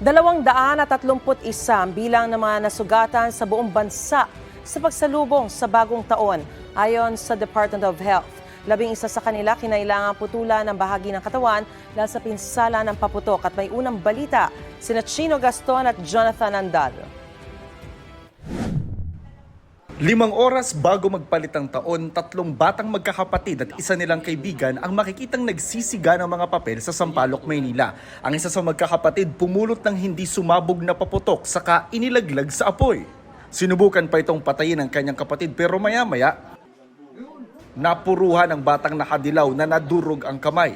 231 bilang ng mga nasugatan sa buong bansa sa pagsalubong sa bagong taon ayon sa Department of Health. 11 sa kanila kinailangan putulan ng bahagi ng katawan dahil sa pinsala ng paputok. At may unang balita, sina Chino Gaston at Jonathan Andal. 5 oras bago magpalit ang taon, 3 batang magkakapatid at isa nilang kaibigan ang makikitang nagsisiga ng mga papel sa Sampaloc, Maynila. Ang isa sa magkakapatid pumulot ng hindi sumabog na paputok saka inilaglag sa apoy. Sinubukan pa itong patayin ng kanyang kapatid pero maya-maya, napuruhan ang batang nakadilaw na nadurog ang kamay.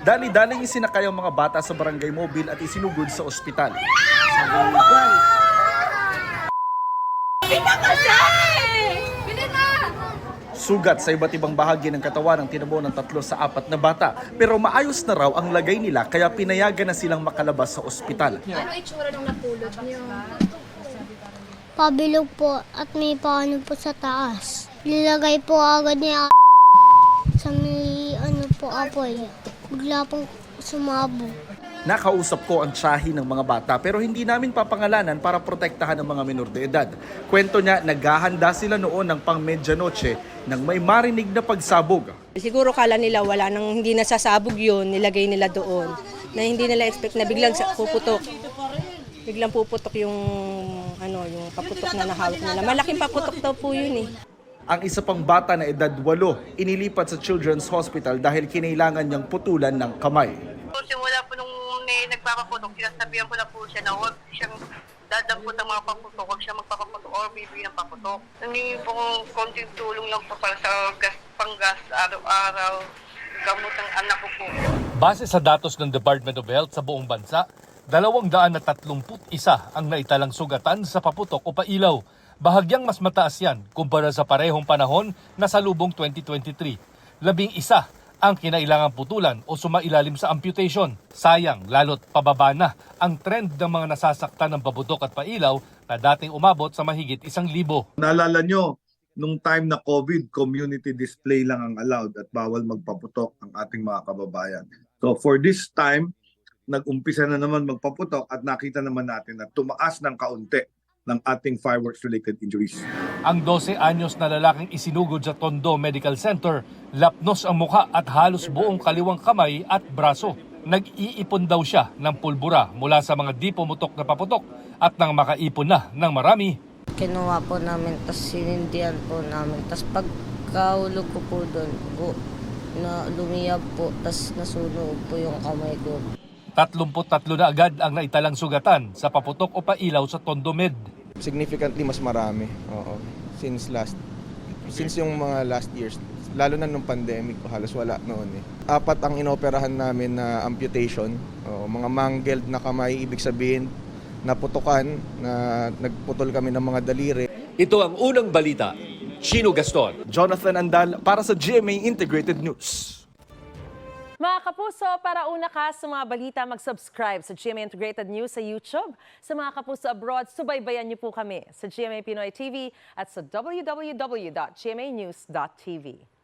Dali-daling isinakay ang mga bata sa barangay mobile at isinugod sa ospital. Sugat sa iba't ibang bahagi ng katawan ang tinamo ng 3 sa 4 na bata. Pero maayos na raw ang lagay nila kaya pinayagan na silang makalabas sa ospital. Ano itsura nung napulot niyo? Pabilog po at may paano po sa taas. Nilagay po agad niya sa may apoy. Bigla pong sumabog. Nakausap ko ang tiyahi ng mga bata pero hindi namin papangalanan para protektahan ang mga menor de edad. Kwento niya, naghahanda sila noon ng pang medyanoche nang may marinig na pagsabog. Siguro kala nila wala nang hindi nasasabog yun, nilagay nila doon. Na hindi nila expect na biglang puputok. Biglang puputok yung paputok na nahawak nila. Malaking paputok daw po yun eh. Ang isa pang bata na edad 8, inilipat sa Children's Hospital dahil kinailangan niyang putulan ng kamay. Simula po nung nagpapaputok, sinasabihan ko na po siya na huwag siyang dadampot ang mga paputok, huwag siya magpapaputok or bibigyan ng paputok. Nangingin po konting tulong lang po para sa panggas araw-araw, gamot ng anak ko po. Base sa datos ng Department of Health sa buong bansa, 231 ang naitalang sugatan sa paputok o pailaw. Bahagyang mas mataas yan kumpara sa parehong panahon na sa lubong 2023. 11 ang kinailangang putulan o sumailalim sa amputation. Sayang, lalo't pababa na ang trend ng mga nasasaktan ng paputok at pailaw na dating umabot sa mahigit 1,000. Naalala nyo, nung time na COVID, community display lang ang allowed at bawal magpaputok ang ating mga kababayan. So for this time, nag-umpisa na naman magpaputok at nakita naman natin na tumaas ng kaunti ng ating fireworks-related injuries. Ang 12 anyos na lalaking isinugod sa Tondo Medical Center, lapnos ang mukha at halos buong kaliwang kamay at braso. Nag-iipon daw siya ng pulbura mula sa mga di pumutok na paputok at nang makaipon na ng marami. Kinuha po namin, tas sinindihan po namin. Tas pagkahulog ko po doon, na lumiyab po, tas nasunog po yung kamay ko. 33 na agad ang naitalang sugatan sa paputok o pailaw sa Tondo Med. Significantly mas marami. Oo. Since yung mga last years, lalo na nung pandemic, halos wala noon eh. 4 ang inoperahan namin na amputation, mga mangled na kamay, ibig sabihin naputukan, na nagputol kami ng mga daliri. Ito ang unang balita. Chino Gaston. Jonathan Andal para sa GMA Integrated News. Mga kapuso, para una ka sa mga balita, mag-subscribe sa GMA Integrated News sa YouTube. Sa mga kapuso abroad, subaybayan niyo po kami sa GMA Pinoy TV at sa www.gmanews.tv.